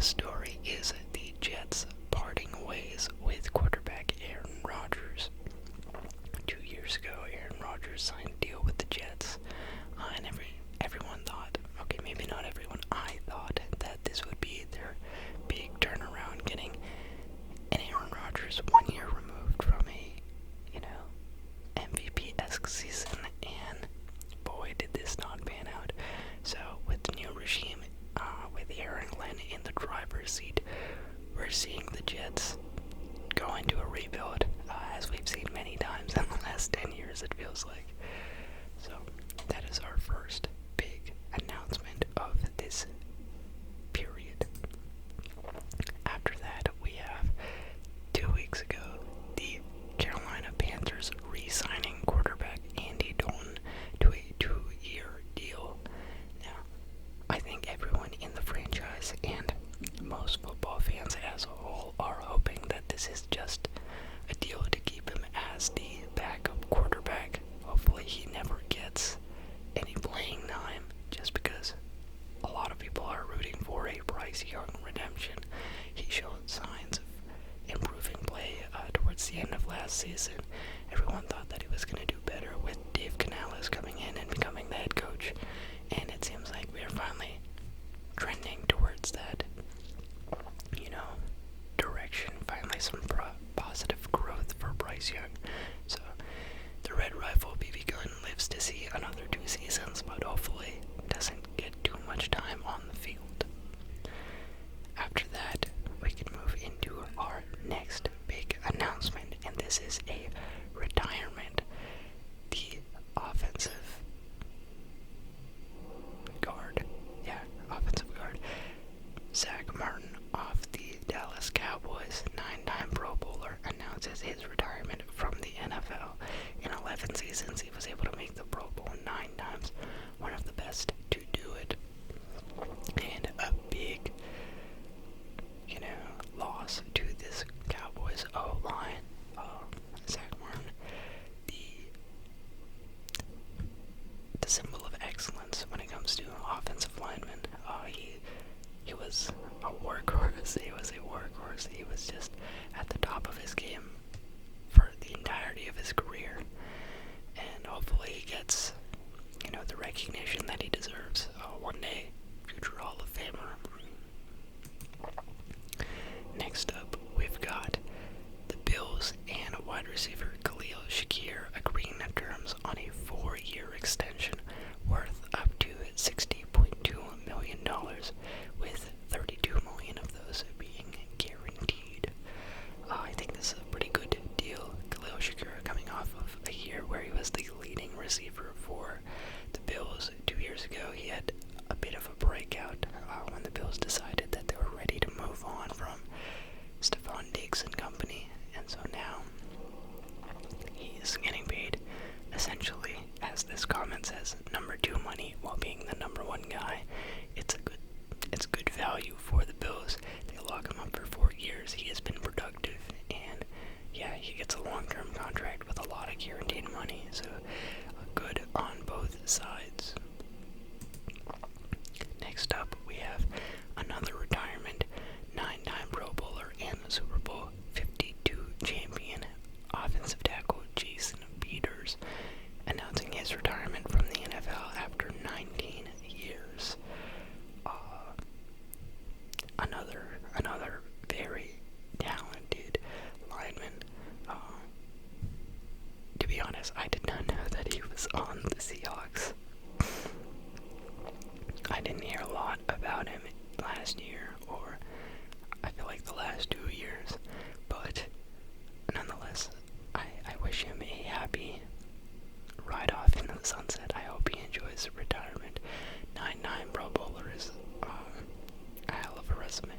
the story is the Jets parting ways with quarterback Aaron Rodgers. 2 years ago, Aaron Rodgers signed a deal with the Jets, and everyone thought, okay, maybe not everyone, I thought that this would be their big turnaround, getting an Aaron Rodgers 1 year removed from a, MVP-esque season, and boy, did this not pan out. So, with the new regime, with Aaron Glenn in the driver's seat, we're seeing the Jets go into a rebuild, as we've seen many times in the last 10 years, it feels like. So, that is our first big announcement of this period. After that, we have 2 weeks ago, the Carolina Panthers re-signing quarterback Andy Dalton to a 2-year deal. Now, I think everyone in the franchise and most football fans as a whole are hoping that this is just a deal to keep him as the backup quarterback. Hopefully he never gets any playing time, just because a lot of people are rooting for a Bryce Young redemption. He showed signs of improving play towards the end of last season. Everyone thought that he was going to do better with Dave Canales coming in and becoming the head coach, and it seems like we are finally trending towards that, direction. Finally some positive growth for Bryce Young. So the Red Rifle BB gun lives to see another 2 seasons, but hopefully doesn't get too much time on the field. After that, we can move into our next big announcement, and this is a retirement. The offensive guard, Zach Martin of the Dallas Cowboys, 9-time Pro Bowler, announces his retirement from the NFL. In 11 seasons, he was able to make the Pro Bowl 9 times, one of the best to do it. And a big, loss to this Cowboys O-line. Zach Martin, the symbol of excellence when it comes to offensive linemen. He was a workhorse. He was just at the top of his game for the entirety of his career, and hopefully he gets, the recognition that he deserves. One day, future Hall of Famer. Next up, we've got the Bills and wide receiver Khalil Shakir agreeing to terms on a 4-year extension worth up to $60.2 million, with $32 million of those being guaranteed. I think this is a pretty good deal. Khalil Shakir coming off of a year where he was the leading receiver for the Bills. 2 years ago, he had a bit of a breakout when the Bills decided that they were ready to move on from Stephon Diggs and company, and so now he's getting paid essentially, as this comment says, number 2 money while being the number 1 guy. It's good value for the Bills. They lock him up for 4 years. He has been productive, and he gets a long-term contract with a lot of guaranteed money, so good on both sides. Next up, we have another retirement, 9-time Pro Bowler and Super Bowl 52 champion offensive tackle Jason Peters, announcing his retirement from the NFL after 19 years. Another very talented lineman. To be honest, I did not know that he was on the Seahawks. I didn't hear a lot about him last year, or I feel like the last 2 years, but nonetheless, I wish him a happy ride off into the sunset. I hope he enjoys retirement. 9-9 Pro Bowler is a hell of a resume.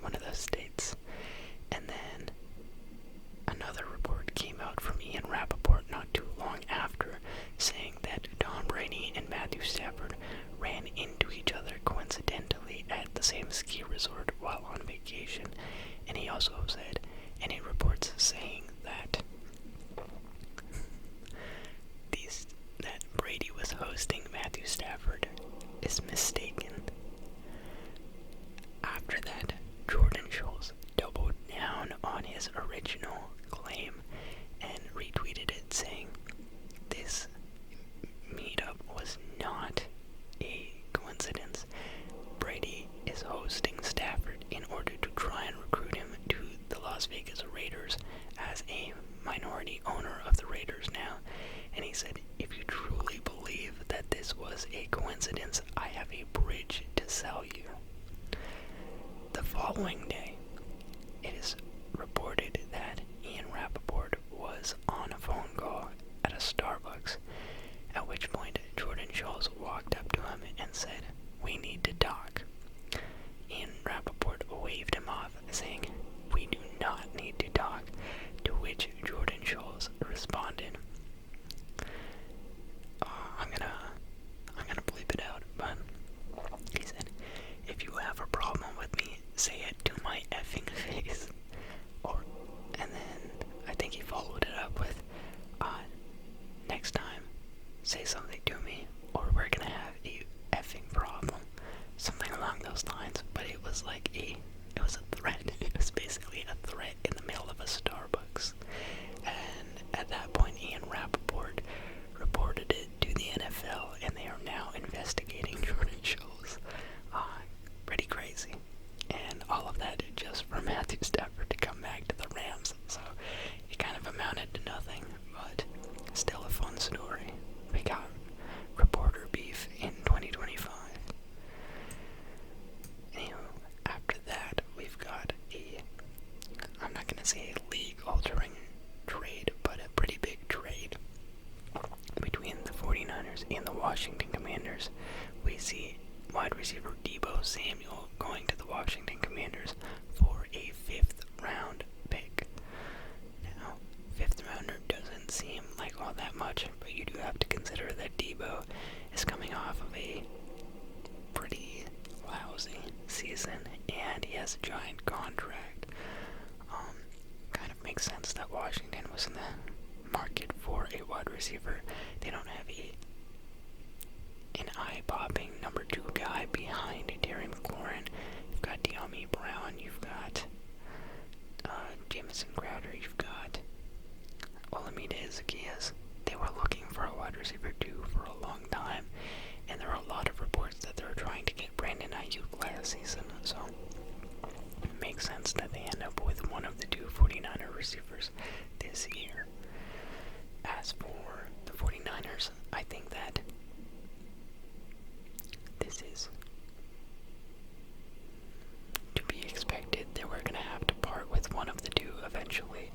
one of those states. And then another report came out from Ian Rappaport not too long after, saying that Tom Brady and Matthew Stafford ran into each other coincidentally at the same ski resort while on vacation. And he also said, any reports saying that that Brady was hosting Matthew Stafford is mistaken. After that, Jordan Schultz doubled down on his original claim and retweeted it, saying this meetup was not a coincidence. Brady is hosting Stafford in order to try and recruit him to the Las Vegas Raiders as a minority owner of the Raiders now. And he said, if you truly believe that this was a coincidence, I have a bridge to sell you. The following day, it is reported that Ian Rappaport was on a phone call at a Starbucks, at which point Jordan Schultz walked up to him and said, we need to talk. Ian Rappaport waved him off, saying, we do not need to talk, to which Jordan Schultz responded, I'm gonna bleep it out, but he said, if you have a problem with me, say it to my effing face. And then I think he followed it up with, next time, say something to me, or we're gonna have a effing problem. Something along those lines, but it was a threat. It was basically a threat in the middle of a Starbucks. And at that point, Ian Rappaport reported it to the NFL, and they are now investigating Jordan Schultz. Pretty crazy. And all of that just for Matthew Stafford to come back to the Rams. So it kind of amounted to nothing, but still a fun story. We got reporter beef in 2025. Anyway, after that, we've got I'm not going to say a league-altering trade, but a pretty big trade between the 49ers and the Washington Commanders. We see wide receiver Deebo Samuel going to the Washington Commanders for a 5th-round pick. Now, 5th-rounder doesn't seem like all that much, but you do have to consider that Deebo is coming off of a pretty lousy season, and he has a giant contract. Kind of makes sense that Washington was in the market for a wide receiver. They don't have an eye-popping number 2 guy behind Terry McLaurin. You've got De'Ami Brown, you've got Jamison Crowder, you've got Olamide Zaccheaus. They were looking for a wide receiver 2 for a long time, and there are a lot of reports that they were trying to get Brandon Ayuk last season, so it makes sense that they end up with one of the 2 49er receivers this year. As for the 49ers, I think that this is to be expected. They were going to have to part with one of the 2 eventually.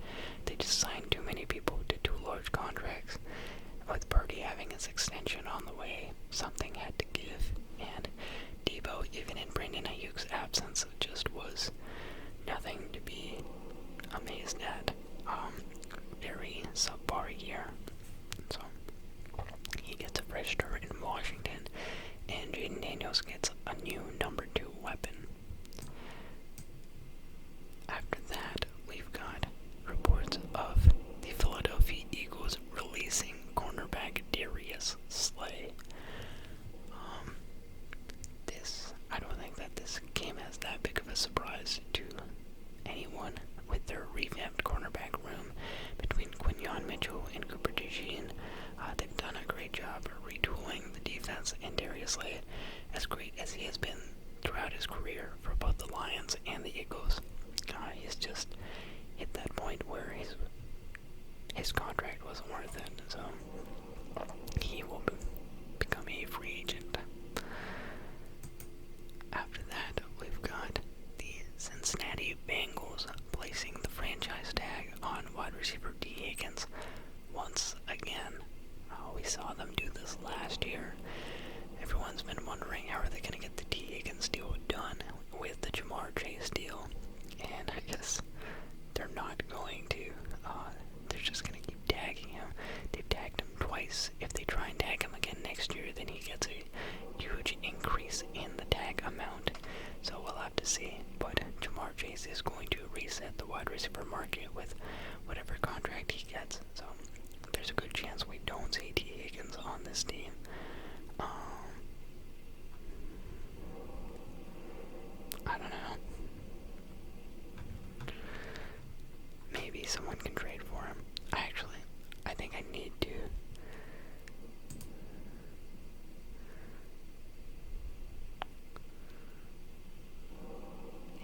They just signed too many people to 2 large contracts. With Purdy having his extension on the way, something had to give. And Deebo, even in Brandon Ayuk's absence, just was nothing to be amazed at. Very subpar year. So, he gets a fresh start in Washington, and Jaden Daniels gets a new number 2 weapon. After that, we've got reports of the Philadelphia Eagles releasing cornerback Darius Slay. I don't think that this came as that big of a surprise to anyone with their revamped cornerback room between Quinyon Mitchell and Cooper DeJean. They've done a great job retooling the defense, and Darius Slay, as great as he has been throughout his career for both the Lions and the Eagles, he's just hit that point where his contract wasn't worth it, so he will become a free agent. After that, we've got the Cincinnati Bengals placing the franchise tag on wide receiver T. Higgins once again. We saw them do this last year. Everyone's been wondering how are they going to get the T. Higgins deal done with Chase is going to reset the wide receiver market with whatever contract he gets. So there's a good chance we don't see T. Higgins on this team. I don't know. Maybe someone can trade for him. I think I need to.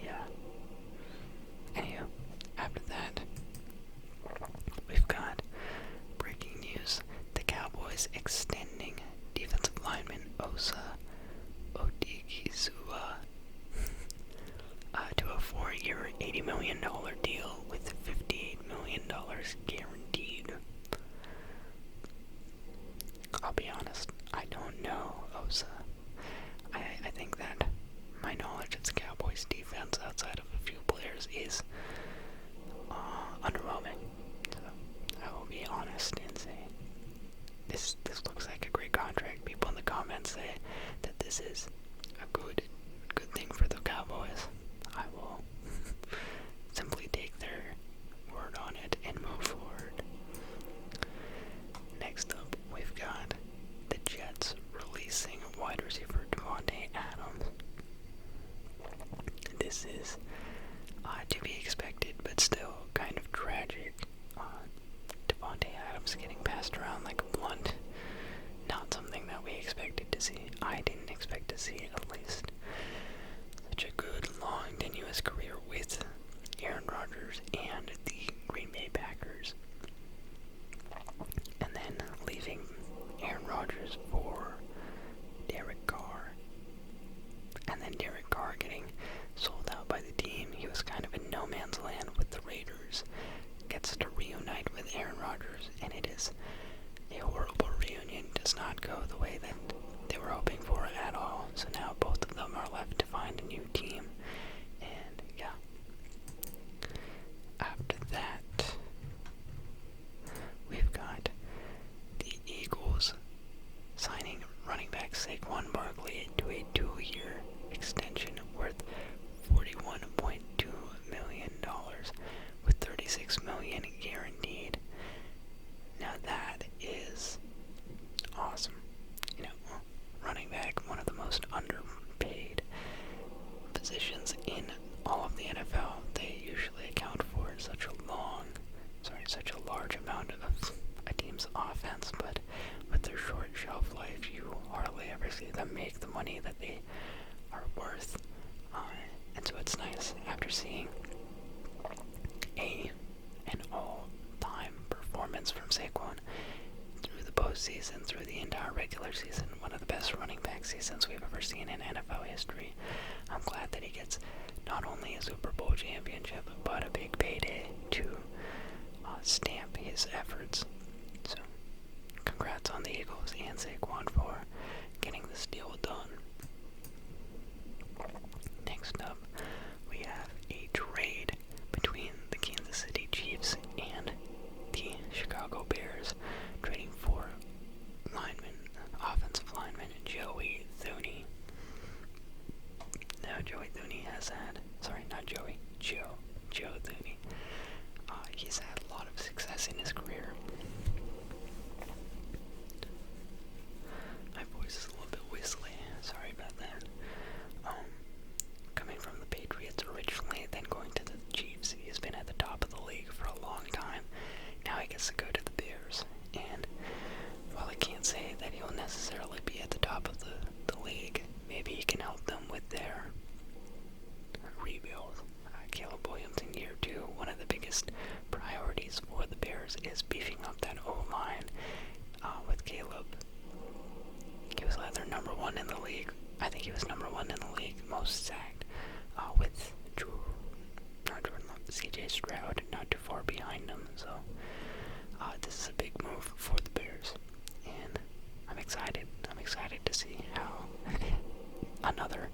Yeah. Anywho, after that, we've got breaking news. The Cowboys extending defensive lineman Osa Odigizua to a 4-year, $80 million deal with $58 million guaranteed. I'll be honest, I don't know Osa. I think that my knowledge of the Cowboys defense outside of a few players is underwhelming. So I will be honest and say this looks like a great contract. People in the comments say that this is a good thing for the Cowboys. I will simply take their word on it and move forward. Next up, we've got the Jets releasing wide receiver Devontae Adams. This is to be expected, but still kind of tragic. Devontae Adams getting passed around like a blunt. Not something that we expected to see. I didn't expect to see, at least. Such a good, long, tenuous career with Aaron Rodgers and the Green Bay Packers. And then leaving Aaron Rodgers for Derek Carr. And then Derek Carr getting sold out by the team. He was kind of in no man's land with the Raiders. Gets to reunite with Aaron Rodgers, and it is a horrible reunion. Does not go the way that they were hoping for at all. So now both of them are left to find a new team. And yeah. After that, we've got the Eagles signing running back Saquon Barkley to a 2-year extension worth $41.2 million with $36 million guaranteed. Now that is awesome. You know, running back, one of the most underpaid positions in all of the NFL. They usually account for such a large amount of a team's offense, but with their short shelf life, you hardly ever see them make the money that they are worth. And so it's nice after seeing an all-time performance from Saquon through the postseason, through the entire regular season, one of the best running back seasons we've ever seen in NFL history. I'm glad that he gets not only a Super Bowl championship, but a big payday to stamp his efforts. So, congrats on the Eagles and Saquon for getting this deal done. Next up, we have a trade between the Kansas City Chiefs and the Chicago Bears, trading for offensive lineman Joey Thuney. Now Joey Thuney has had, Joe Thuney. He's had a lot of success in his career. My voice is a little bit whistly, sorry about that. Coming from the Patriots originally, then going to the Chiefs, he's been at the top of the league for a long time. Now he gets to go to the Bears, and while I can't say that he'll necessarily be at the top of the league, maybe he can help them with their rebuild. Caleb Williams in year 2, one of the biggest priorities for the Bears is beefing up that O-line with Caleb. He was either number 1 in the league. I think he was number 1 in the league, most sacked, with CJ Stroud not too far behind him. So this is a big move for the Bears, and I'm excited. I'm excited to see how another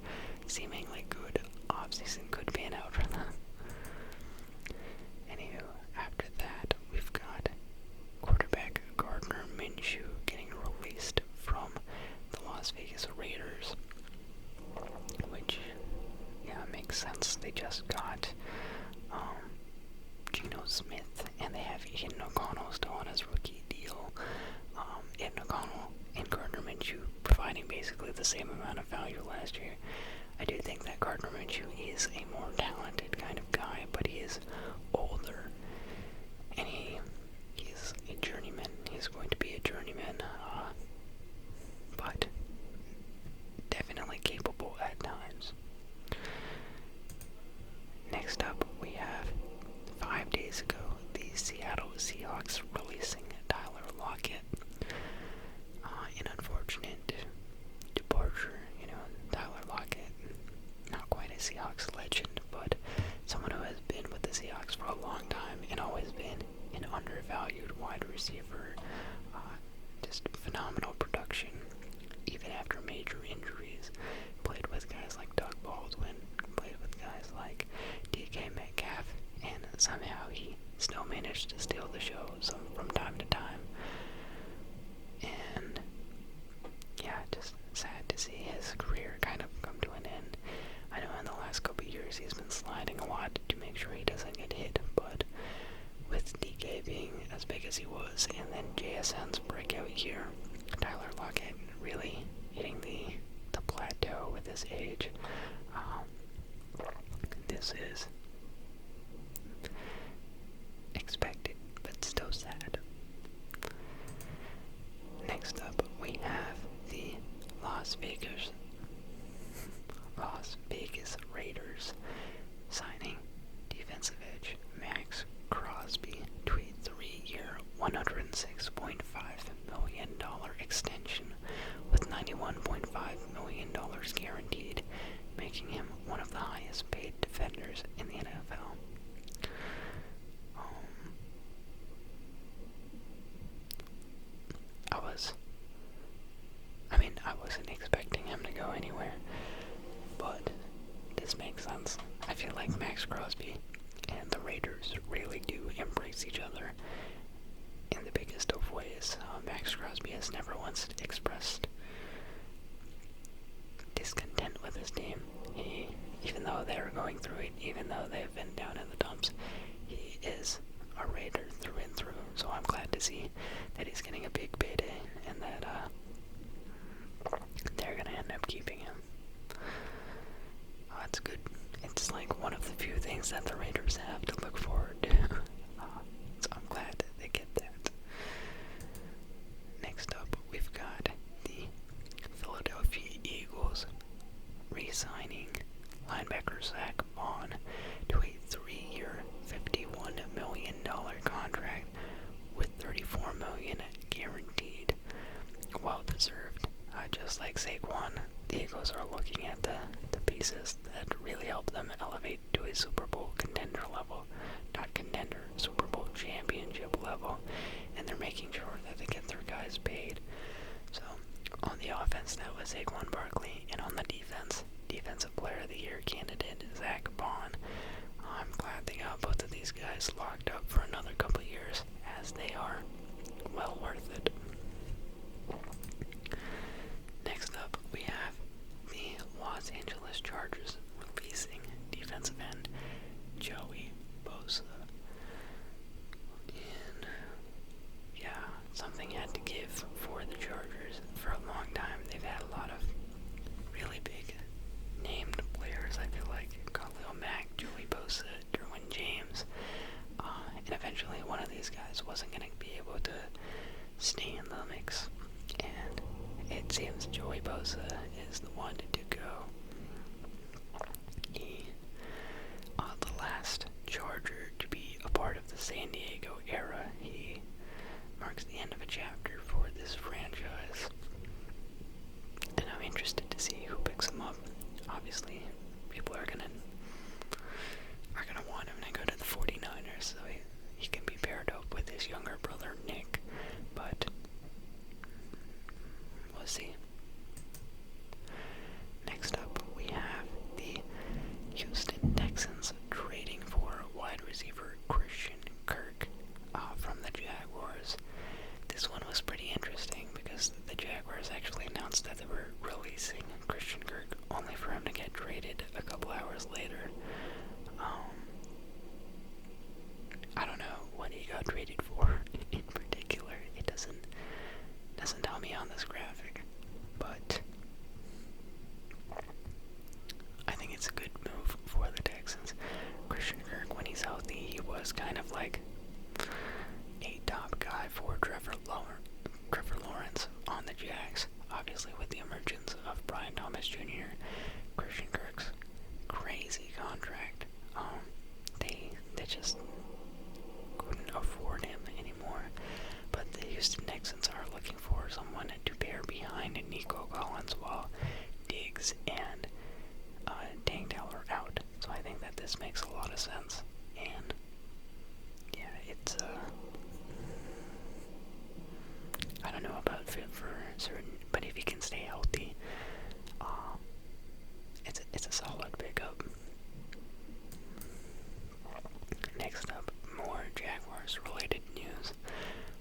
seemingly good offseason could pan out for them. Anywho, after that, we've got quarterback Gardner Minshew getting released from the Las Vegas Raiders, which, yeah, makes makes sense. They just got Geno Smith, and they have Ian O'Connell still on his rookie deal. Ian O'Connell and Gardner Minshew providing basically the same amount of value last year. I do think that Gardner Minshew is a more talented kind of guy, but he is older, and he's a journeyman. He's going to be a journeyman, but definitely capable at times. Next up, we have 5 days ago, the Seattle Seahawks releasing Tyler Lockett. An unfortunate departure, Tyler Lockett, not quite a Seahawks legend, but someone who has been with the Seahawks for a long time and always been an undervalued wide receiver. Just phenomenal production, even after major injuries. Played with guys like Doug Baldwin, played with guys like DK Metcalf, and somehow he still managed to steal the show from time to time. And yeah, just sad to see his career kind of come to an end. I know in the last couple of years he's been sliding a lot to make sure he doesn't get hit, but with DK being as big as he was, and then JSN's breakout year, Tyler Lockett really hitting the plateau with his age. This is expected, but still sad. Next up, we have the Las Vegas Raiders signing defensive edge Max Crosby to a 3-year, $106.5 million extension with $91.5 million guaranteed, making him one of the highest paid defenders in the NFL. I wasn't expecting him to go anywhere, but this makes sense. I feel like Max Crosby and the Raiders really do embrace each other in the biggest of ways. Max Crosby has never once expressed discontent with his team. Even though they're going through it, even though they've been down in the dumps, he is a Raider through and through. So I'm glad to see that he's getting a big payday and that they're going to end up keeping him. That's good. It's like one of the few things that the Raiders have to look forward to. So I'm glad that they get that. Next up, we've got the Philadelphia Eagles re-signing linebacker Zach Bond to a 3-year, $51 million contract with $34 million guaranteed. Well deserved. Just like Saquon, the Eagles are looking at the pieces that really help them elevate to a Super Bowl contender level. Not contender, Super Bowl championship level. And they're making sure that they get their guys paid. So, on the offense, that was Saquon Barkley. And on the defense, Defensive Player of the Year candidate Zach Bond. I'm glad they got both of these guys locked up for another couple years, as they are well worth it. Next up, we have the Los Angeles Chargers releasing defensive end Joey Bosa. And yeah, something had to give for the Chargers. For a long time, they've had a lot of really big named players. I feel like Khalil Mack, Joey Bosa, Derwin James, and eventually one of these guys wasn't going to be able to stay in the mix. And it seems Joey Bosa is the one to go. He, the last Charger to be a part of the San Diego era. He marks the end of a chapter for this franchise. And I'm interested to see who picks him up. Obviously, people are gonna want him to go to the 49ers, so he can be paired up with his younger brother Nick. But we'll see. Next up, Jags, obviously with the emergence of Brian Thomas Jr., Christian Kirk's crazy contract. They just couldn't afford him anymore. But the Houston Texans are looking for someone to pair behind Nico Collins while Diggs and Tank Dell are out. So I think that this makes a lot of sense. And yeah, it's I don't know about fit for certain, but if he can stay healthy, it's a solid pickup. Next up, more Jaguars-related news.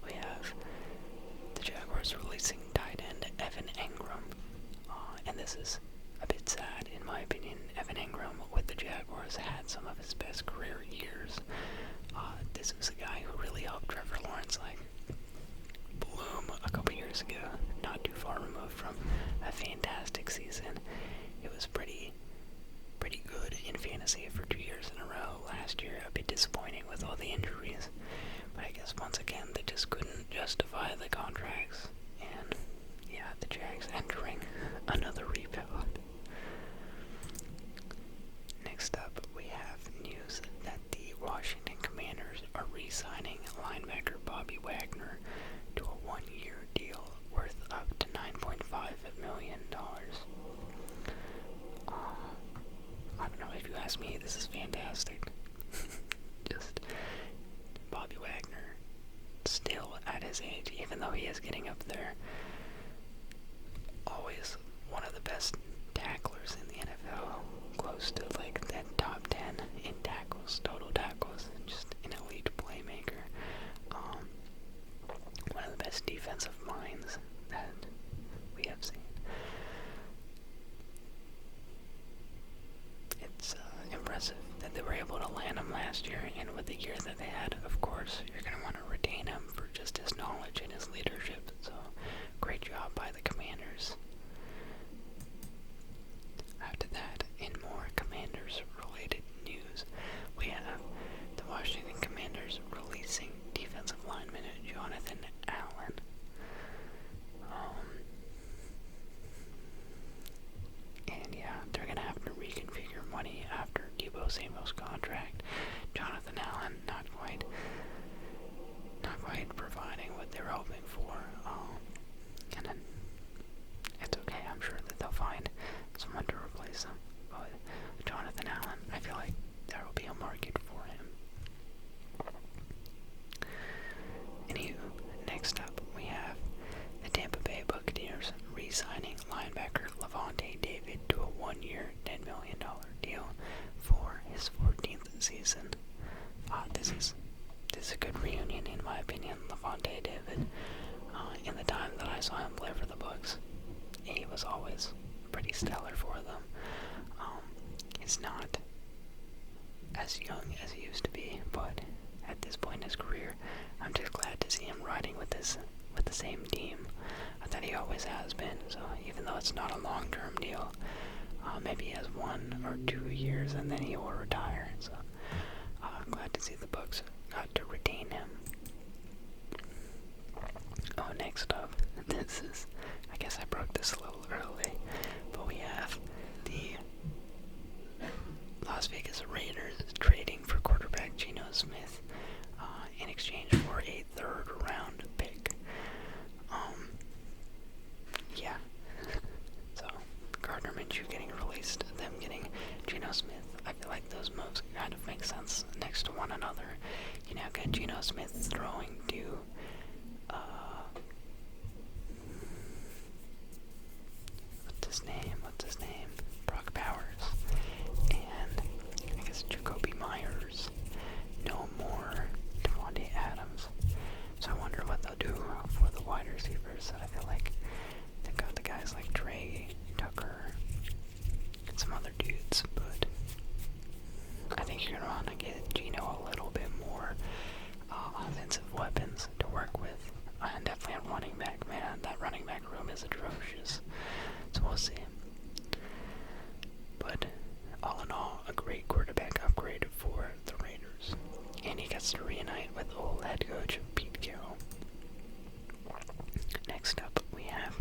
We have the Jaguars releasing tight end Evan Engram, and this is a bit sad in my opinion. Evan Engram with the Jaguars had some of his best career years. This was a guy who really helped Trevor Lawrence bloom a couple years ago, not too far removed from a fantastic season. It was pretty good in fantasy for 2 years in a row. Last year, a bit disappointing with all the injuries, but I guess once again they just couldn't justify the contracts, and yeah, the Jags entering another rebuild. Next up, we have news that the Washington Commanders are re-signing linebacker Bobby Wagner to a 1-year deal worth up to $9.5 million. I don't know, if you ask me, this is fantastic. Just Bobby Wagner, still at his age, even though he is getting up there, always one of the best tacklers in the NFL, close to that top 10 in tackles, total tackles, just an elite playmaker. One of the best defensive minds that we have seen. It's impressive that they were able to land him last year, and with the year that they had, of course, you're going to want to retain him for just his knowledge and his leadership. So, great job by the Commanders. After that, in more Commanders-related news, we have the Washington Commanders releasing defensive lineman Jonathan Allen. And yeah, they're going to have to reconfigure money after Deebo Samuel's contract. Jonathan Allen not quite providing what they were hoping for. And then it's okay, I'm sure that they'll find someone to replace him. But Jonathan Allen, I feel like there will be a market for him. Anywho, next up we have the Tampa Bay Buccaneers re-signing linebacker Lavonte David to a 1-year, $10 million deal for his 14th season. This is a good reunion in my opinion. Lavonte David, in the time that I saw him play for the Bucs, he was always pretty stellar for them. He's not as young as he used to be, but at this point in his career, I'm just glad to see him riding with the same team that he always has been. So even though it's not a long-term deal, maybe he has 1 or 2 years and then he will retire. So I'm glad to see the Bucs got to retain him. Oh, next up, I guess I broke this a little early, but we have the Las Vegas Raiders trading for quarterback Geno Smith in exchange for a 3rd round pick. Yeah. So, Gardner Minshew getting released, them getting Geno Smith. I feel like those moves kind of make sense next to one another. You now got Geno Smith throwing to what's his name? Brock Bowers. And I guess Jacoby Myers. No more Devontae Adams. So I wonder what they'll do for the wide receivers. I feel like they've got the guys like Trey, Tucker, and some other dudes, but I think you're going to want to get Geno a little bit more offensive weapons to work with. And definitely a running back, man. That running back room is atrocious. So we'll see. But all in all, a great quarterback upgrade for the Raiders. And he gets to reunite with old head coach Pete Carroll. Next up, we have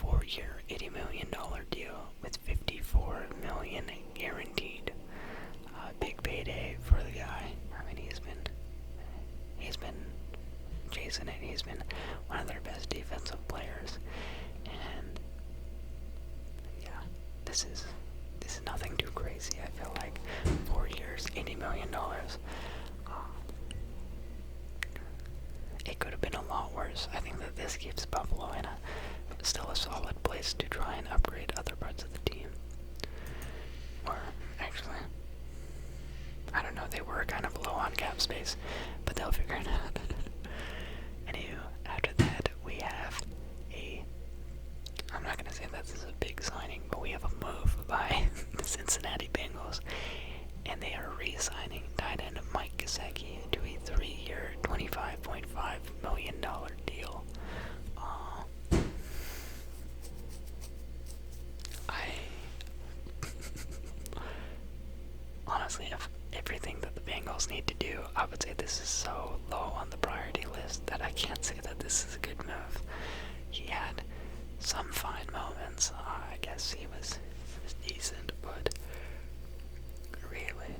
4-year, $80 million deal with $54 million guaranteed. Big payday for the guy. I mean, he's been chasing it. He's been one of their best defensive players, and yeah, this is nothing too crazy. I feel like 4 years, $80 million. It could have been a lot worse. I think that this keeps Buffalo in still a solid place to try and upgrade other parts of the team. Or actually, I don't know, they were kind of low on cap space, but they'll figure it out. Anywho, after that, we have I'm not going to say that this is a big signing, but we have a move by the Cincinnati Bengals, and they are re-signing tight end Mike Gesicki to a 3-year, $25.5 million deal. Honestly, if everything that the Bengals need to do, I would say this is so low on the priority list that I can't say that this is a good move. He had some fine moments. I guess he was decent, but really,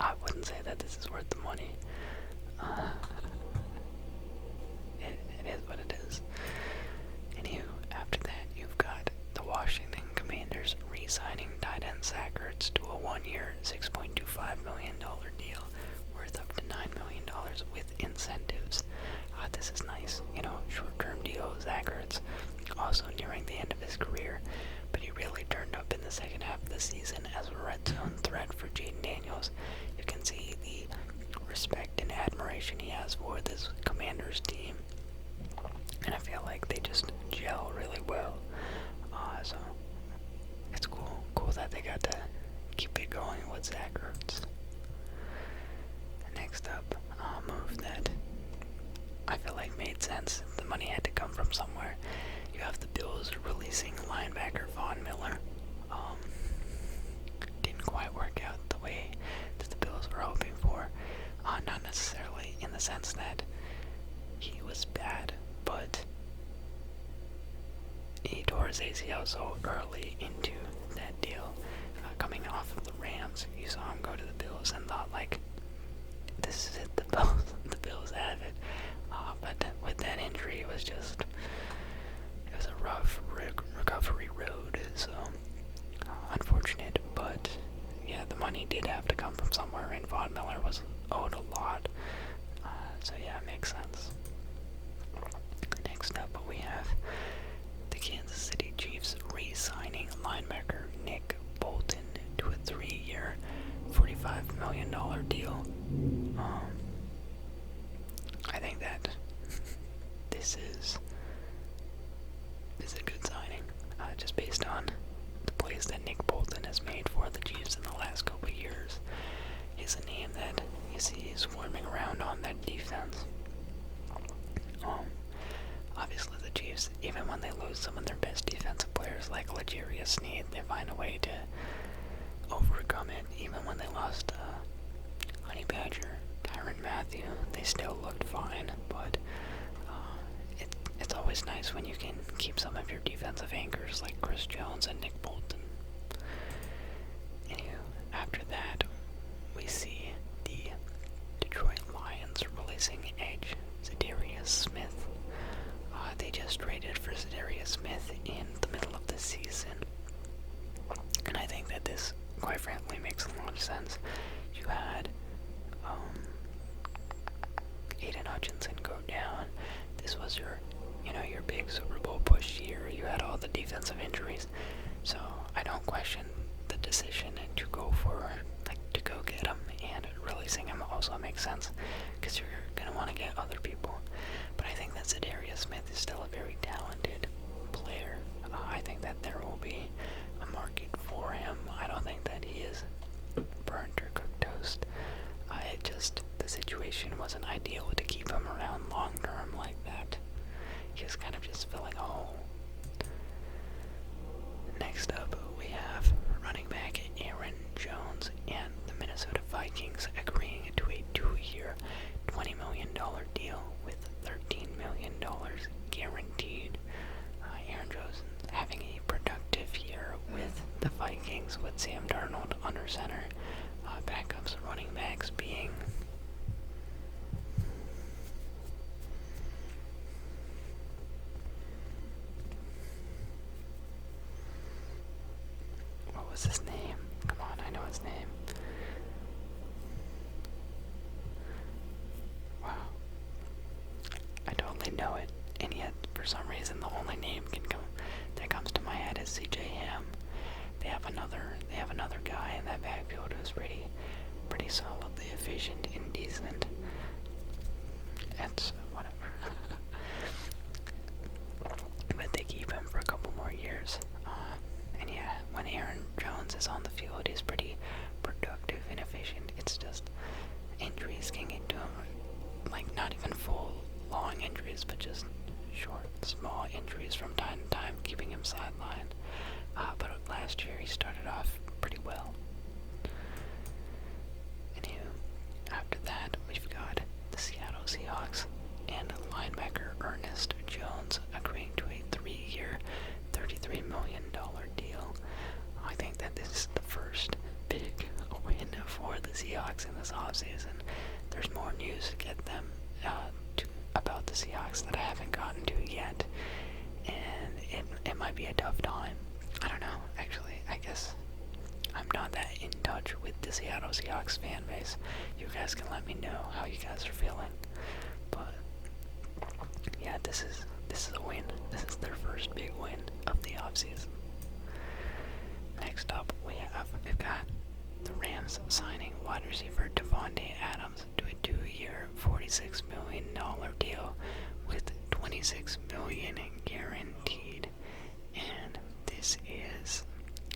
I wouldn't say that this is worth the money. It is what it is. Anywho, after that, you've got the Washington Commanders re-signing tight end Zach Ertz to a 1-year, $6.25 million deal worth up to $9 million with incentives. This is nice, short-term deal. Zach Ertz also nearing the end of his career, but he really turned up in the second half of the season as a red zone threat for Jaden Daniels. You can see the respect and admiration he has for this Commanders team, and I feel like they just gel really well. So it's cool that they got to keep it going with Zach Ertz. Next up, a move that I feel like made sense. The money had to come from somewhere. You have the Bills releasing linebacker Von Miller. Didn't quite work out the way that the Bills were hoping for. Not necessarily in the sense that he was bad, but he tore his ACL so early into that deal. Coming off of the Rams, you saw him go to the Bills and thought, like, this is it, the Bills have it. But with that injury, it was a rough recovery road, so unfortunate, but yeah, the money did have to come from somewhere, and Von Miller was owed a lot, so yeah, it makes sense. Next up, we have the Kansas City Chiefs re-signing linebacker Nick Bolton to a 3-year, $45 million deal. I think that this is a good signing, just based on the plays that Nick Bolton has made for the Chiefs in the last couple of years. He's a name that you see swarming around on that defense. Obviously the Chiefs, even when they lose some of their best defensive players like L'Jarius Sneed, they find a way to overcome it. Even when they lost Honey Badger, Tyrann Mathieu, they still looked fine, but it's always nice when you can keep some of your defensive anchors like Chris Jones and Nick Bolton. Anywho, after that, we see the Detroit Lions releasing edge Zadarius Smith. They just traded for Zadarius Smith in the middle of the season, and I think that this, quite frankly, makes a lot of sense. You had Aiden Hutchinson go down. This was your big Super Bowl push year. You had all the defensive injuries, so I don't question the decision to go get him, and releasing him also makes sense because you're gonna want to get other people. But I think that Zadarius Smith is still a very talented player. I think that there will be a market for him. I don't think that he is burnt or cooked toast. The situation wasn't ideal to keep him around long term like that. He was kind of just filling a hole. Next up, we have running back Aaron Jones and the Minnesota Vikings agreeing to a 2-year, $20 million deal with $13 million guaranteed. was his name? Come on, I know his name. Wow. I totally know it, and yet for some reason the only name that comes to my head is CJ Ham. They have another guy in that backfield who's pretty solidly efficient and decent. It's whatever. But they keep him for a couple more years. And yeah, when Aaron Jones is on the field, he's pretty productive and efficient. It's just injuries can get to him. Like, not even full, long injuries, but just short, small injuries from time to time, keeping him sidelined. But last year, he started off pretty well. Anywho, after that, we've got the Seattle Seahawks and linebacker Ernest Jones agreeing to a 3-year, $33 million deal. I think that this is the first big win for the Seahawks in this offseason. There's more news to get them about the Seahawks that I haven't gotten to yet, and it might be a tough time. I don't know, actually. I guess I'm not that in touch with the Seattle Seahawks fan base. You guys can let me know how you guys are feeling. But yeah, this is a win. This is their first big win of the offseason. Next up, we've got the Rams signing wide receiver Devontae Adams to a 2-year, $46 million deal with $26 million guaranteed. And this is,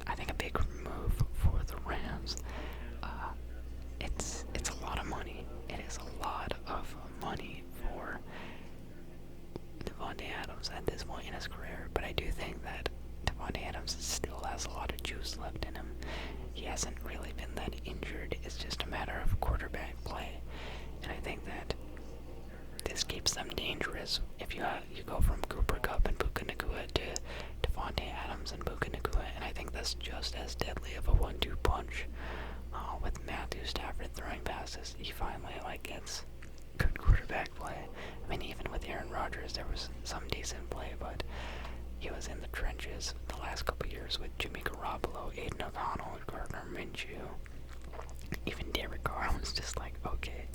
I think, a big move for the Rams. It's a lot of money. It is a lot of money for Devontae Adams at this point in his career, but I do think that Devontae Adams still has a lot of juice left in him. He hasn't really been that injured. It's just a matter of quarterback play, and I think that this keeps them dangerous. If you go from Cooper Kupp and Puka Nacua to Devontae Adams and Puka Nacua, and I think that's just as deadly of a 1-2 punch. With Matthew Stafford throwing passes, he finally gets good quarterback play. I mean, even with Aaron Rodgers, there was some decent play, but he was in the trenches the last couple years with Jimmy Garoppolo, Aiden O'Connell, Gardner Minshew. Even Derek Carr was just like, okay.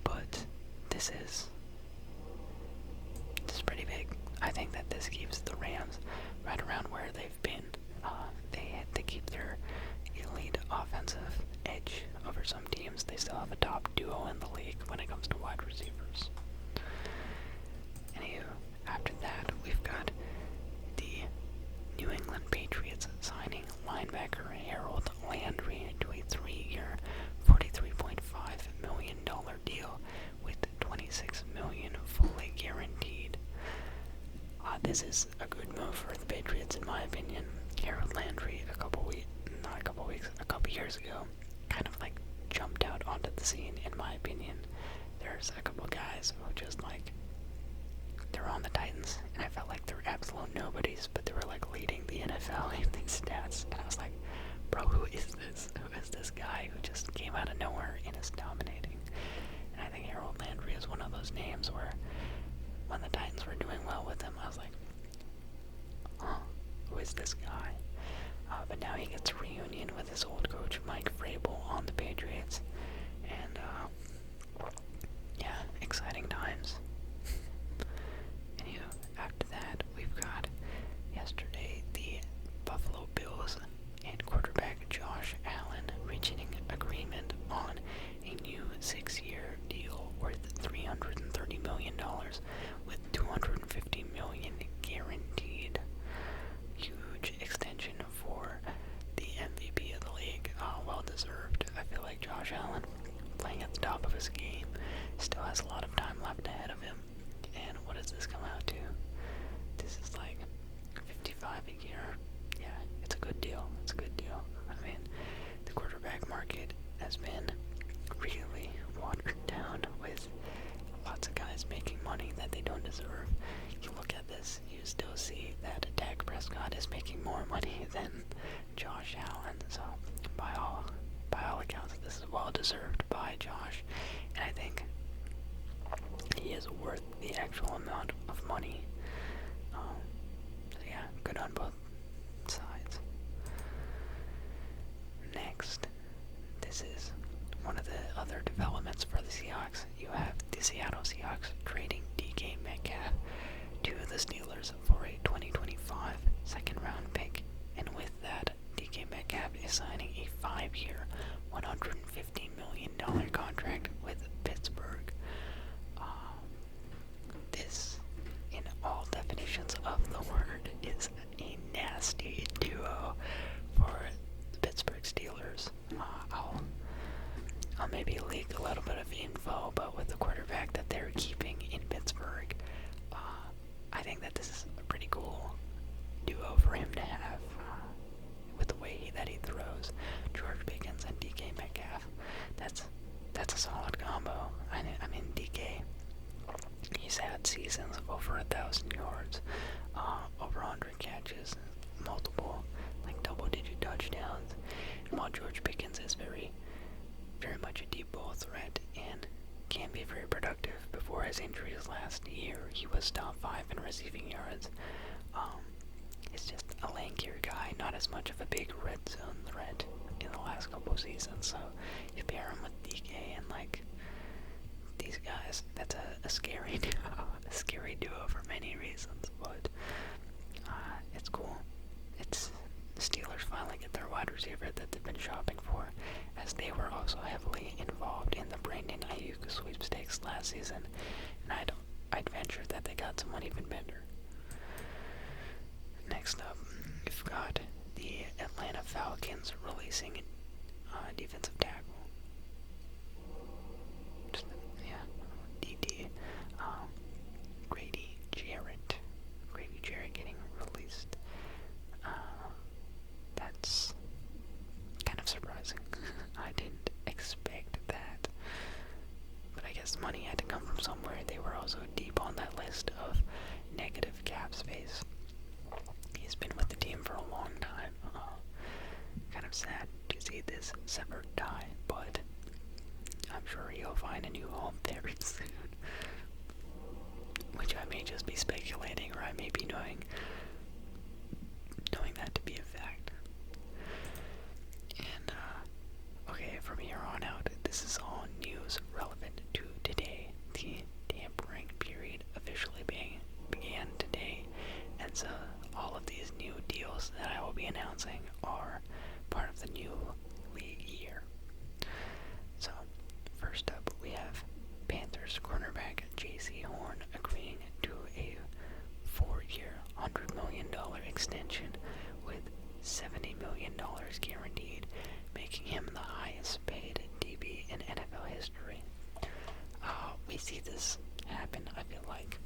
But this is pretty big. I think that this keeps the Rams right around where they've been. They keep their elite offensive edge over some teams. They still have a top duo in the league when it comes to wide receivers. Anywho, after that, we've got the New England Patriots signing linebacker Harold Landry to a 3-year, $43.5 million deal with $26 million fully guaranteed. This is a good move for the Patriots, in my opinion. Harold Landry, a couple years ago, kind of jumped out onto the scene, in my opinion. There's a couple guys who just they're on the Titans, and I felt like they were absolute nobodies, but they were leading the NFL in these stats, and I was like, bro, who is this? Who is this guy who just came out of nowhere and is dominating? And I think Harold Landry is one of those names where when the Titans were doing well with him, I was like, who is this guy? But now he gets a reunion with his old coach, Mike Vrabel, on the Patriots. And, yeah, exciting times. Anywho, after that, we've got yesterday the Buffalo Bills and quarterback Josh Allen reaching an agreement on a new 6-year deal worth $330 million with $250 million guaranteed. Huge extension for the MVP of the league. Well deserved. I feel like Josh Allen, playing at the top of his game, still has a lot of time left ahead of him. And what does this come out to? This is $55 a year. Yeah, it's a good deal. It's a good deal. I mean, the quarterback market has been really watered down with lots of guys making money that they don't deserve. You look at this, you still see that Dak Prescott is making more money than Josh Allen. So, by all accounts, this is well deserved by Josh, and I think he is worth the actual amount of money. So yeah, good on both sides. re-signing a 5-year, $150 million contract with Pittsburgh. This, in all definitions of the word, is a nasty duo for the Pittsburgh Steelers. I'll maybe leak a little bit of info, but with the quarterback that they're keeping in Pittsburgh, I think that this is a pretty cool duo for him to have, with the way that he throws. George Pickens and DK Metcalf. That's a solid combo. I mean, DK, he's had seasons of over 1,000 yards, over 100 catches, multiple, like double-digit touchdowns. And while George Pickens is very much a deep ball threat and can be very productive. Before his injuries last year, he was top 5 in receiving yards. He's just a lankier guy, not as much of a big red zone threat in the last couple seasons. So you pair him with DK and like these guys, that's a scary duo, for many reasons. But it's cool. It's the Steelers finally get their wide receiver that they've been shopping for, as they were also heavily involved in the Brandon Ayuk sweepstakes last season, and I'd venture that they got someone even better. Next up, we've got the Atlanta Falcons releasing defensive tackle. DT. Grady Jarrett getting released. That's kind of surprising. I didn't expect that. But I guess money had to come from somewhere. They were also deep on that list of negative cap space. He's been with the team for a long time. Kind of sad to see this severed die, but I'm sure he'll find a new home very soon. Which I may just be speculating, or I may be knowing that to be a fact. And, okay, from here on out, this is all news relevant to today. The tampering period officially began today, and so all of these new deals that I will be announcing are part of the new league year. So, first up, we have Panthers cornerback J.C. Horn agreeing to a 4-year, $100 million extension with $70 million guaranteed, making him the highest paid DB in NFL history. We see this happen, I feel like.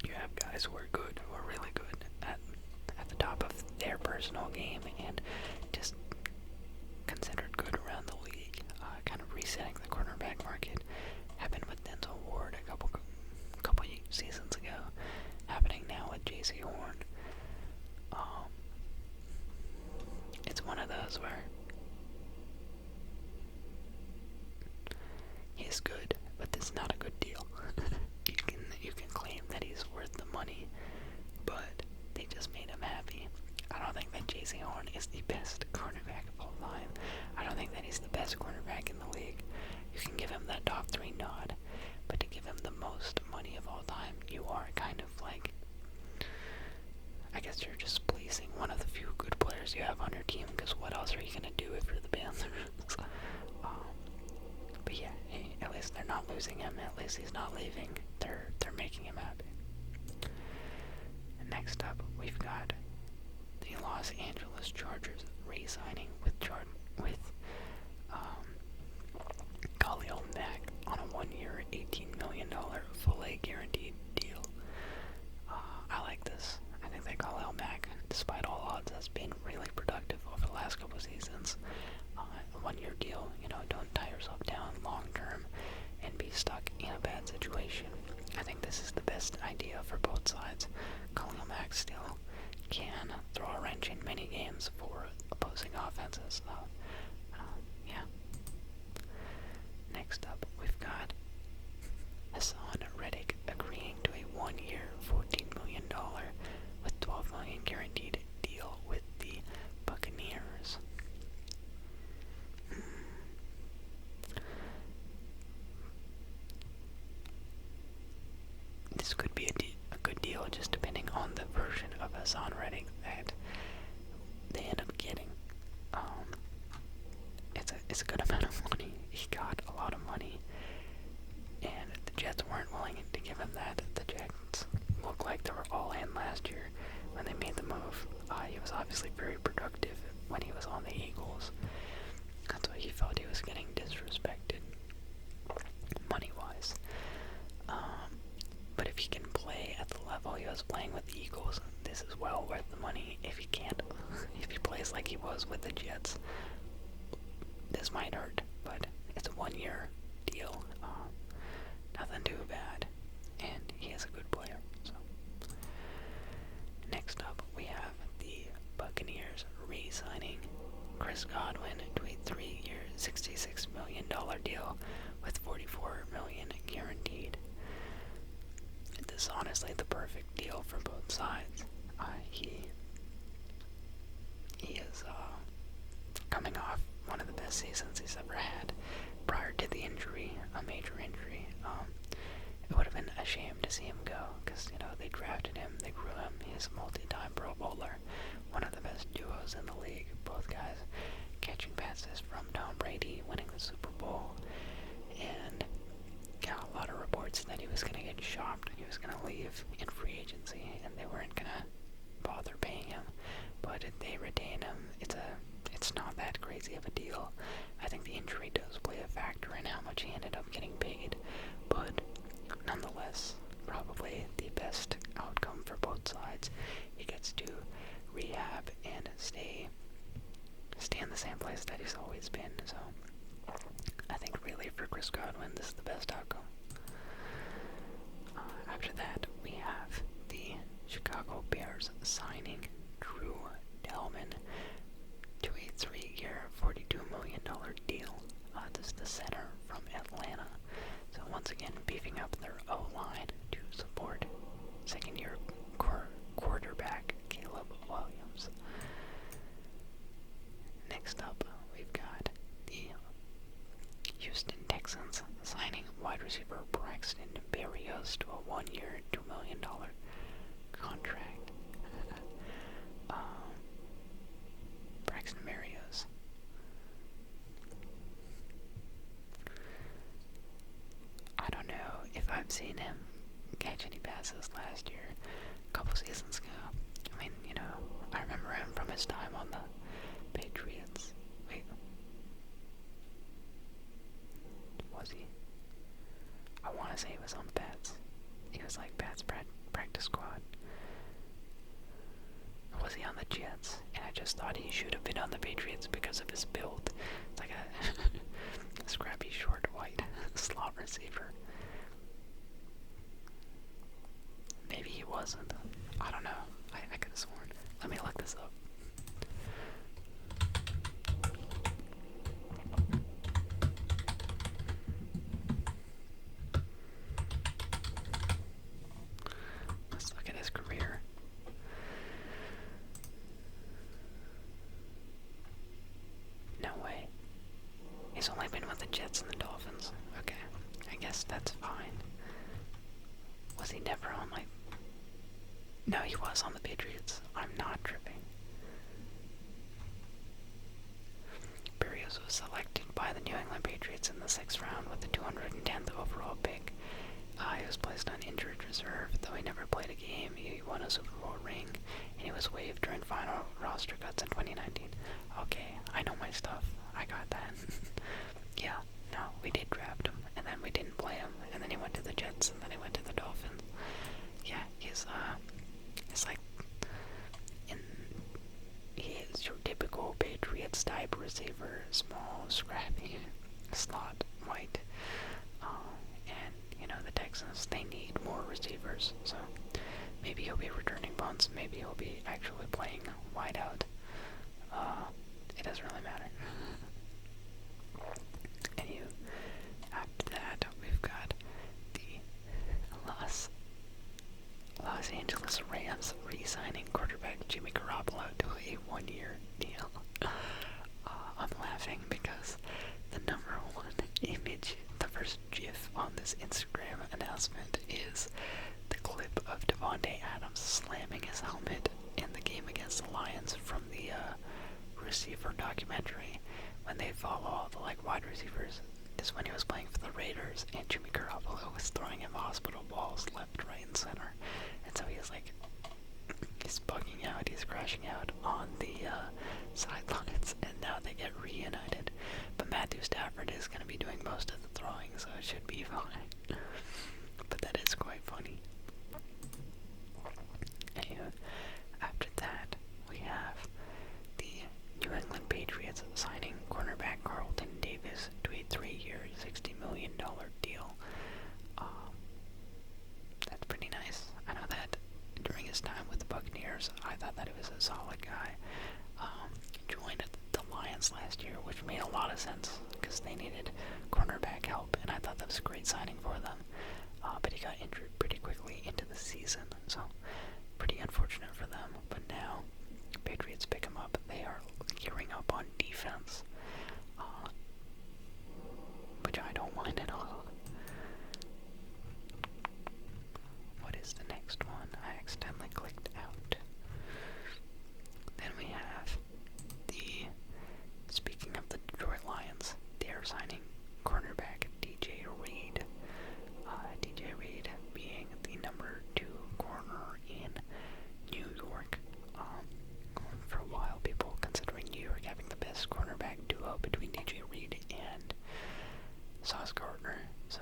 You have guys who are good, who are really good at the top of their personal game and just considered good around the league. Kind of resetting the cornerback market. Happened with Denzel Ward a couple seasons ago. Happening now with J.C. Horn. It's one of those where he's good, but it's not a good deal. you can claim that he's worth the money, but they just made him happy. I don't think that J.C. Horn is the best cornerback of all time. I don't think that he's the best cornerback in the league. You can give him that top 3 nod, but to give him the most money of all time, you are kind of like, I guess you're just pleasing one of the few good players you have on your team, because what else are you going to do if you're the Panthers? But yeah, hey, at least they're not losing him. At least he's not leaving. They're making him happy. And next up, we've got the Los Angeles Chargers re-signing with Khalil Mack on a 1-year, $18 million fully guaranteed deal. I like this. I think that Khalil Mack, despite all odds, has been really productive over the last couple seasons. A 1-year deal, don't tie yourself down long term and be stuck in a bad situation. I think this is the best idea for both sides. Khalil Mack still can throw a wrench in many games for opposing offenses. Yeah. Next up, we've got Hassan Reddick agreeing to a 1-year, $14 million with $12 million guaranteed deal with the Buccaneers. This could be a good deal, just depending on the version of Hassan Reddick that they end up getting. is a good amount of money. He got a lot of money, and the Jets weren't willing to give him that. The Jets looked like they were all in last year when they made the move. He was obviously very productive when he was on the Eagles. That's why he felt he was getting disrespected, money-wise. But if he can play at the level he was playing with the Eagles, this is well worth the money. If he can't, if he plays like he was with the Jets, this might hurt, but it's a 1-year deal. Nothing too bad, and he is a good player. So next up, we have the Buccaneers re-signing Chris Godwin to a 3-year, $66 million deal with $44 million guaranteed. This is honestly the perfect deal for both sides. He is coming off one of the best seasons he's ever had prior to the injury, a major injury. It would have been a shame to see him go because, they drafted him, they grew him. He's a multi-time Pro Bowler, one of the best duos in the league. Both guys catching passes from Tom Brady, winning the Super Bowl, and got a lot of reports that he was going to get shopped. He was going to leave in free agency, and they weren't going to bother paying him. But if they retain him, it's not that crazy of a deal. I think the injury does play a factor in how much he ended up getting paid, but nonetheless, probably the best outcome for both sides. He gets to rehab and stay in the same place that he's always been. So I think really for Chris Godwin, this is the best outcome. After that, we have the Chicago Bears signing Drew Delman to a 3-year, $42 million deal. This is the center from Atlanta. So once again, beefing up their O-line to support second-year quarterback Caleb Williams. Next up, we've got the Houston Texans signing wide receiver Braxton Berrios to a 1-year, $2 million contract. Braxton Berrios. I don't know if I've seen him catch any passes last year, a couple seasons ago. I mean, I remember him from his time on the Patriots. Wait. Was he? I want to say he was on the Pats. He was like Pats practice squad. Or was he on the Jets? And I just thought he should have been on the Patriots because of his build. It's like a scrappy, short, white slot receiver. Maybe he wasn't. I don't know. I could have sworn. Let me look this up. Let's look at his career. No way. He's only been with the Jets and the Dolphins. Okay. I guess that's fine. Was he never on, No, he was on the Patriots. I'm not tripping. Berrios was selected by the New England Patriots in the 6th round with the 210th overall pick. He was placed on injured reserve, though he never played a game. He won a Super Bowl ring, and he was waived during final roster cuts in 2019. Okay, I know my stuff. I got that. Yeah, no, we did draft him, and then we didn't play him, and then he went to the Jets, and then he went to the Dolphins. Yeah, he's like, he is your typical Patriots type receiver, small, scrappy, slot, white, and, the Texans, they need more receivers, so maybe he'll be returning punts, maybe he'll be actually playing wide out. It doesn't really matter. After that, we've got the Los Angeles Rams re-signing quarterback Jimmy Garoppolo to a 1-year deal. I'm laughing because the number one image, the first GIF on this Instagram announcement is the clip of Devontae Adams slamming his helmet in the game against the Lions from the receiver documentary, when they follow all the like wide receivers is when he was playing for the Raiders, and Jimmy Garoppolo was throwing him hospital balls left, right, and center. And so he's like, he's bugging out, he's crashing out on the sidelines, and now they get reunited. But Matthew Stafford is going to be doing most of the throwing, so it should be fine. But that is quite funny. Anyway, after that, we have the New England Patriots signing cornerback Carlton Davis to a 3-year, $60 million deal. That's pretty nice. I know that during his time with the Buccaneers, I thought that he was a solid guy. Joined the Lions last year, which made a lot of sense because they needed cornerback help, and I thought that was a great signing for them. But he got injured pretty quickly into the season, so pretty unfortunate for them. But now, Patriots pick him up. They are gearing up on defense, which I don't mind at all. What is the next one? I accidentally clicked out. Then we have speaking of the Detroit Lions, they are signing cornerback DJ Reed. DJ Reed being the number 2 corner in New York. For a while, people considering New York having the best cornerback duo between DJ Reed and Sauce Gardner. So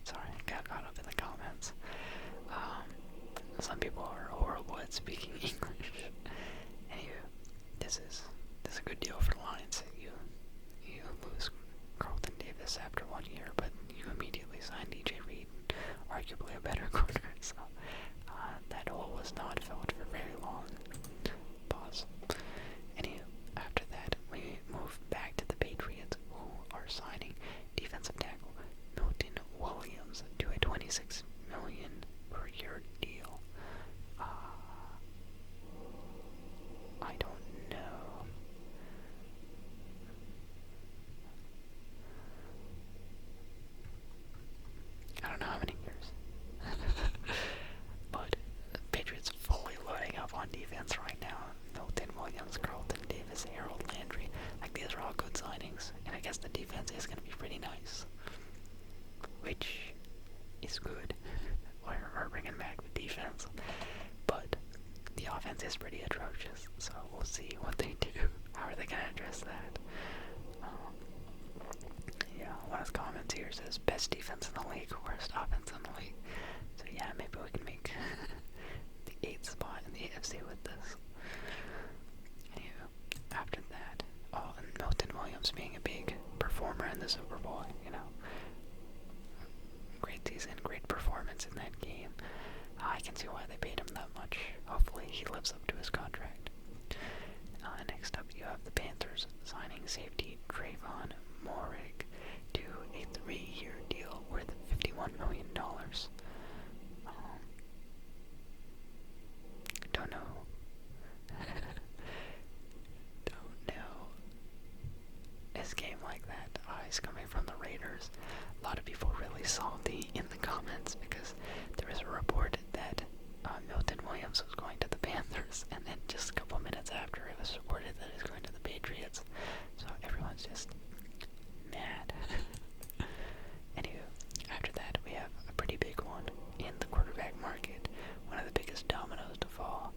sorry, I got caught up in the comments. Some people are horrible at speaking English. Anyway, this is a good deal for the Lions. You lose Carlton Davis after 1 year, but you immediately sign DJ Reed, arguably a better corner. So that hole was not filled for very long. Pause. Anyway, after that, we move back to the Patriots, who are signing defensive tackle Milton Williams to a $26 million per year deal. I don't know. I don't know how many years. But the Patriots fully loading up on defense right now. Milton Williams, Carlton Davis, Harold Landry. Like, these are all good signings. And I guess the defense is going to be pretty nice. Which is good. We're bringing back the defense. But the offense is pretty atrocious. So we'll see what they do. How are they going to address that? Yeah, one of the comments here says best defense in the league, worst offense in the league. So yeah, maybe we can make the 8th spot in the AFC with this. Anyway, after that, and Milton Williams being a big performer in the Super Bowl, great season, great performance in that game. I can see why they paid him that much. Hopefully he lives up to his contract. Next up, you have the Panthers signing safety Trayvon Moehrig to a 3-year deal worth $51 million. Don't know. Don't know. His game like that. He's coming from the Raiders. A lot of people really salty in the comments because there was a report that Milton Williams was going to the Panthers, and then just a couple minutes after it was reported that he's going to the Patriots. So everyone's just mad. Anyway, after that we have a pretty big one in the quarterback market. One of the biggest dominoes to fall.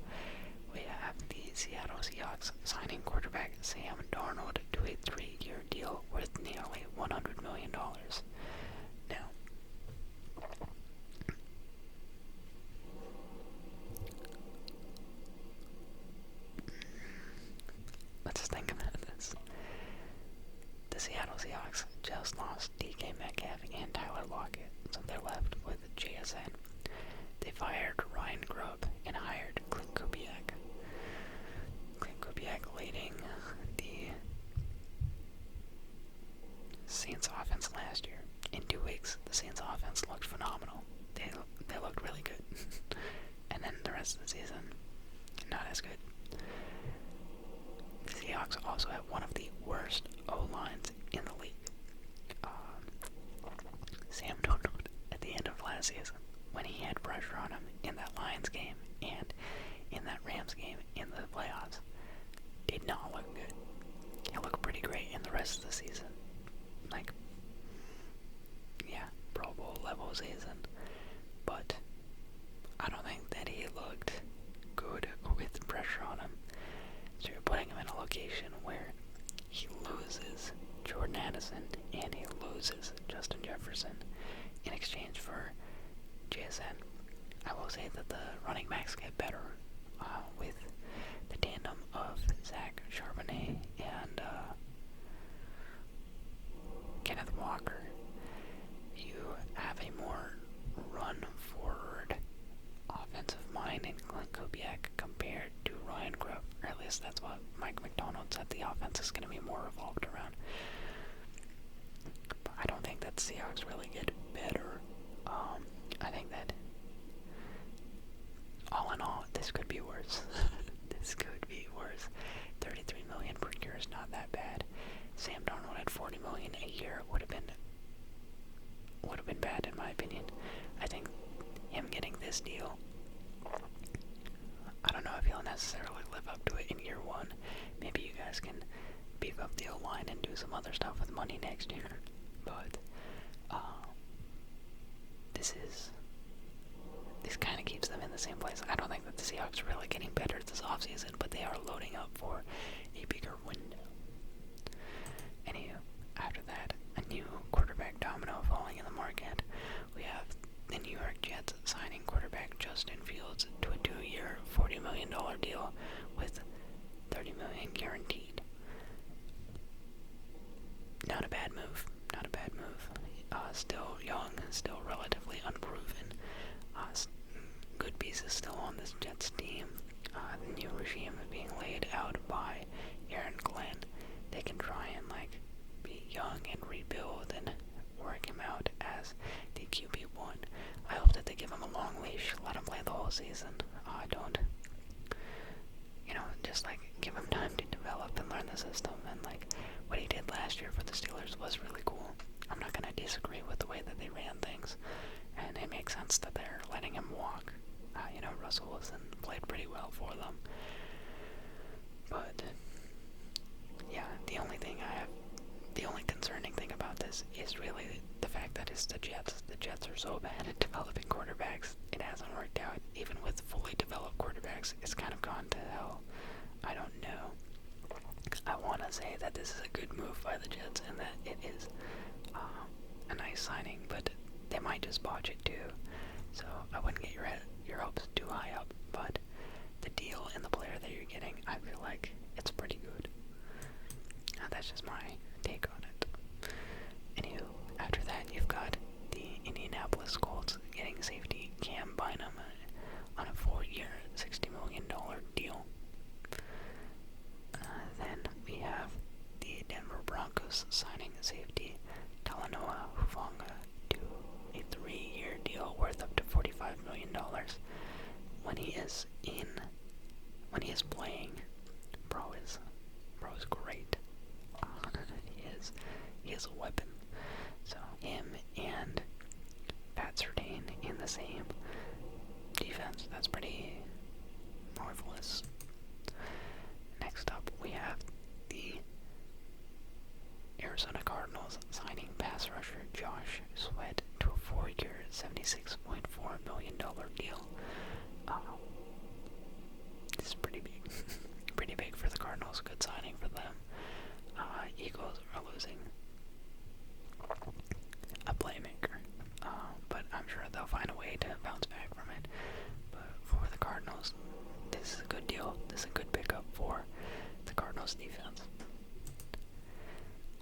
We have the Seattle Seahawks signing quarterback Sam Darnold to a 3-year deal worth nearly $100 million. Now, let's think about this. The Seattle Seahawks just lost DK Metcalf and Tyler Lockett, so they're left with JSN. They fired Ryan Grubb and hired Clint Kubiak. Clint Kubiak leading the Saints offense last year. In 2 weeks, the Saints offense looked phenomenal. They looked really good. And then the rest of the season, not as good. The Seahawks also have one of the worst season. When he had pressure on him in that Lions game and in that Rams game in the playoffs, did not look good. He looked pretty great in the rest of the season. Like, yeah, Pro Bowl level season. But I don't think that he looked good with pressure on him. So you're putting him in a location where he loses Jordan Addison and he loses Justin Jefferson in exchange for JSN. I will say that the running backs get better with the tandem of Zach Charbonnet and Kenneth Walker. You have a more run-forward offensive mind in Glenn Kubiak compared to Ryan Grubb, or at least that's what Mike McDonald said the offense is going to be more revolved around. But I don't think that the Seahawks really get better. I think that all in all, this could be worse. This could be worse. $33 million per year is not that bad. Sam Darnold at $40 million a year would have been bad in my opinion. I think him getting this deal, I don't know if he'll necessarily live up to it in year one. Maybe you guys can beef up the O-line and do some other stuff with money next year. But this kind of keeps them in the same place. I don't think that the Seahawks are really getting better this offseason, but they are loading up for a bigger window. Anywho, after that, a new quarterback domino falling in the market. We have the New York Jets signing quarterback Justin Fields to a 2-year, $40 million deal with $30 million guaranteed. Not a bad move. Not a bad move. Still young, still relatively unproven. Good pieces still on this Jets team. The new regime being laid out by Aaron Glenn. They can try and be young and rebuild and work him out as the QB1. I hope that they give him a long leash, let him play the whole season. Don't, just give him time to develop and learn the system. And what he did last year for the Steelers was really cool. I'm not going to disagree with the way that they ran things, and it makes sense that they're letting him walk. Russell Wilson played pretty well for them. But yeah, the only concerning thing about this is really the fact that it's the Jets. The Jets are so bad at developing quarterbacks. It hasn't worked out. Even with fully developed quarterbacks, it's kind of gone to hell. I don't know. I want to say that this is a good move by the Jets and that it is a nice signing, but they might just botch it too. So I wouldn't get your hopes too high up, but the deal and the player that you're getting, I feel like it's pretty good. Now that's just my take on it. Anywho, after that you've got the Indianapolis Colts getting safety Cam Bynum on a 4-year, $60 million deal. Then we have the Denver Broncos signing safety Talanoa Hufanga to a 3-year deal worth up to $45 million. When he is playing, bro is great. He is a weapon. So him and Pat Surtain in the same defense, that's pretty marvelous. Next up, we have the Arizona Cardinals signing pass rusher Josh Sweat to a 4-year, $76.4 million deal. This is pretty big. Pretty big for the Cardinals. Good signing for them. Eagles are losing a playmaker, but I'm sure they'll find a way to bounce back from it. But for the Cardinals, this is a good deal. This is a good pickup for the Cardinals defense.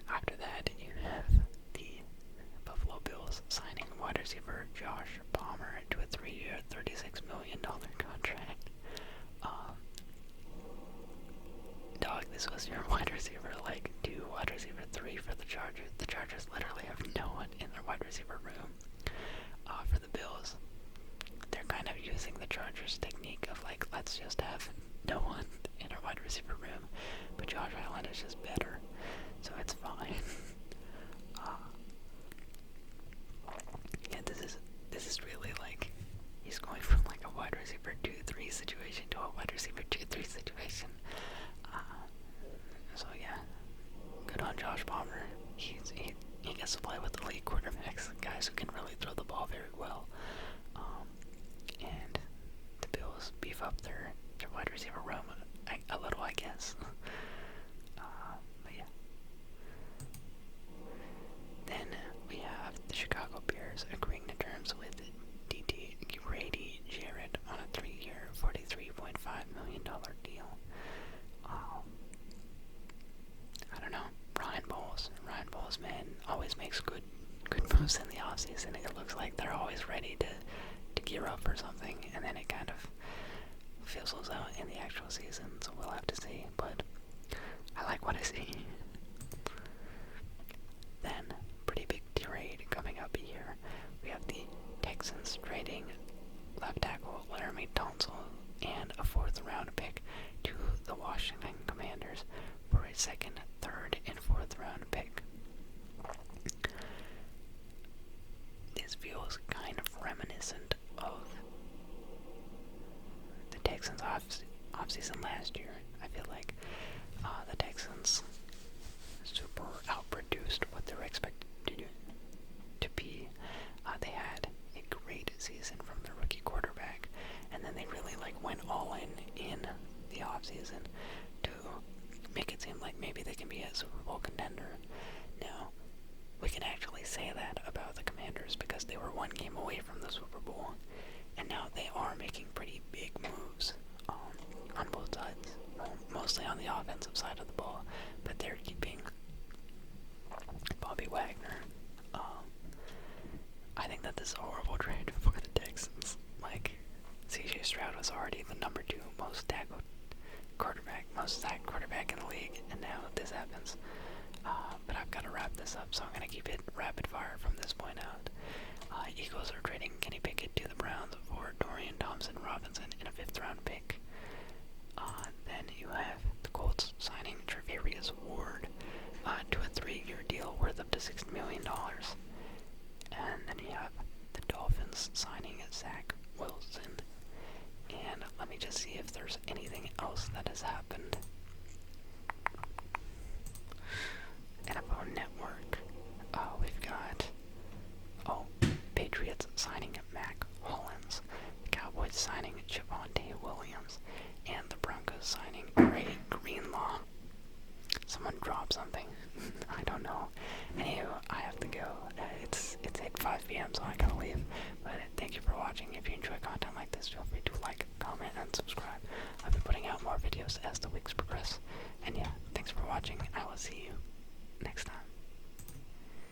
After that, you have the Buffalo Bills signing wide receiver Josh Palmer to a 3-year, $36 million contract. Dog, this was your wide receiver 2, wide receiver 3 for the Chargers. The Chargers literally have no one in their wide receiver room. For the Bills, they're kind of using the Chargers technique of let's just have no one in our wide receiver room, but Josh Allen is just better, so it's fine. Yeah, this is really situation to a wide receiver 2-3 situation. So yeah, good on Josh Palmer. He gets to play with elite quarterbacks, guys who can really throw the ball very well. And the Bills beef up their wide receiver room a little, I guess. But yeah. Then we have the Chicago Bears agreeing to terms with D.T. Grady Jarrett on a 3-year, $43.5 million deal. I don't know. Ryan Bowles, man, always makes good moves in the offseason. It looks like they're always ready to gear up for something, and then it kind of fizzles out in the actual season, so we'll have to see, but I like what I see. Then, pretty big trade coming up here. We have the Texans trading left tackle Laramie Tunsil and a 4th round pick to the Washington Commanders for a 2nd, 3rd, and 4th round pick. This feels kind of reminiscent of the Texans offseason last year. I feel like the Texans super outproduced what they were expected to be. They had a great season from their rookie quarterback, and then they really went all in the offseason to make it seem like maybe they can be a Super Bowl contender. Now, we can actually say that about the Commanders because they were 1 game away from the Super Bowl, and now they are making pretty big moves on both sides, mostly on the offensive side of the ball, but they're keeping Bobby Wagner. I think that this is a horrible trade for the Texans. CJ Stroud was already the number 2 most sacked quarterback in the league, and now this happens. But I've got to wrap this up, so I'm going to keep it rapid fire from this point out. Eagles are trading Kenny Pickett to the Browns for Dorian Thompson-Robinson in a 5th round pick. Then you have the Colts signing Trevarius Ward to a 3-year deal worth up to $6 million. And then you have the Dolphins signing Zach Wilson. And let me just see if there's anything else that has happened